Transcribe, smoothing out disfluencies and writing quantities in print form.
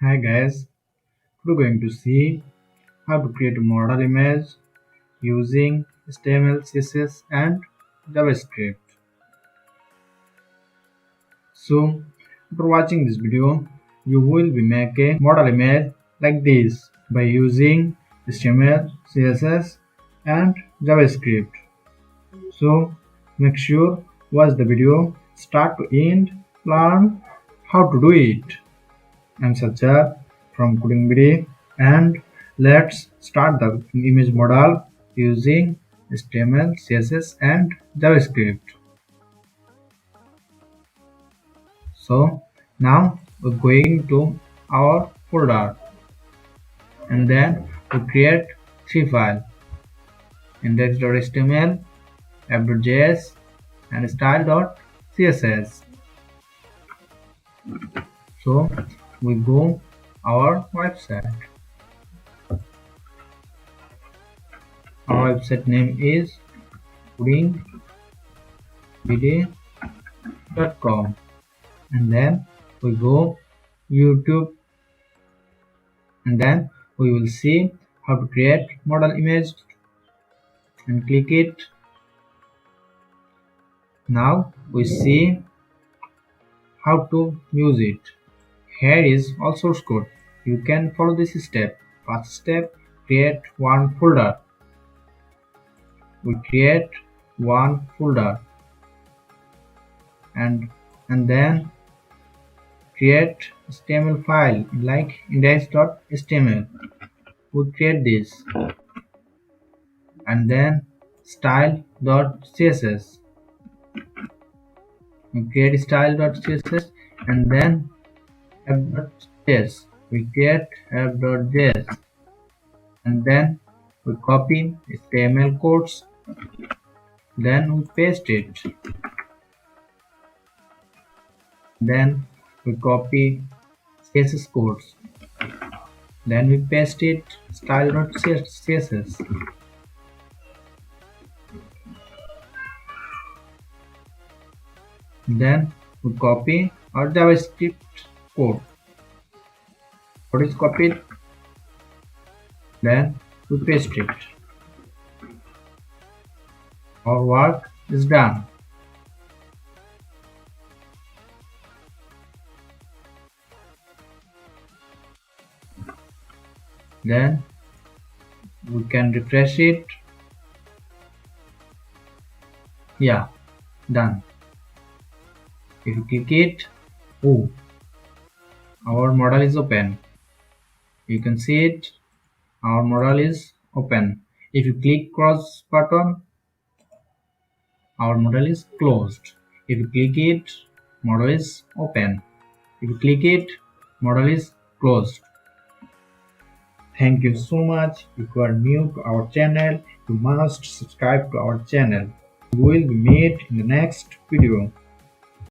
Hi guys, we're going to see how to create a model image using HTML, CSS and JavaScript. So after watching this video, you will be make a model image like this by using HTML, CSS and JavaScript. So make sure watch the video start to end, learn how to do it. I'm Sajjad from codingbd and let's start the image model using HTML, CSS and JavaScript. So now we're going to our folder and then we create three files: index.html, app.js and style.css. So we go our website. Our website name is codingbd.com and then we go YouTube and then we will see how to create model image and click it. Now we see how to use it. Here is all source code. You can follow this step. First step, create one folder. We create one folder and then create HTML file like index.html. We create this and then style.css. We create style.css and then app.js. We create app.js and then we copy HTML codes, then we paste it. Then we copy CSS codes, then we paste it style.css. Then we copy our JavaScript code. Code is copied, then we paste it. Our work is done. Then we can refresh it. Yeah, done. If you click it, oh, our model is open. You can see it, our model is open. If you click cross button, our model is closed. If you click it, model is open. If you click it, model is closed. Thank you so much. If you are new to our channel, you must subscribe to our channel. We will be meet in the next video.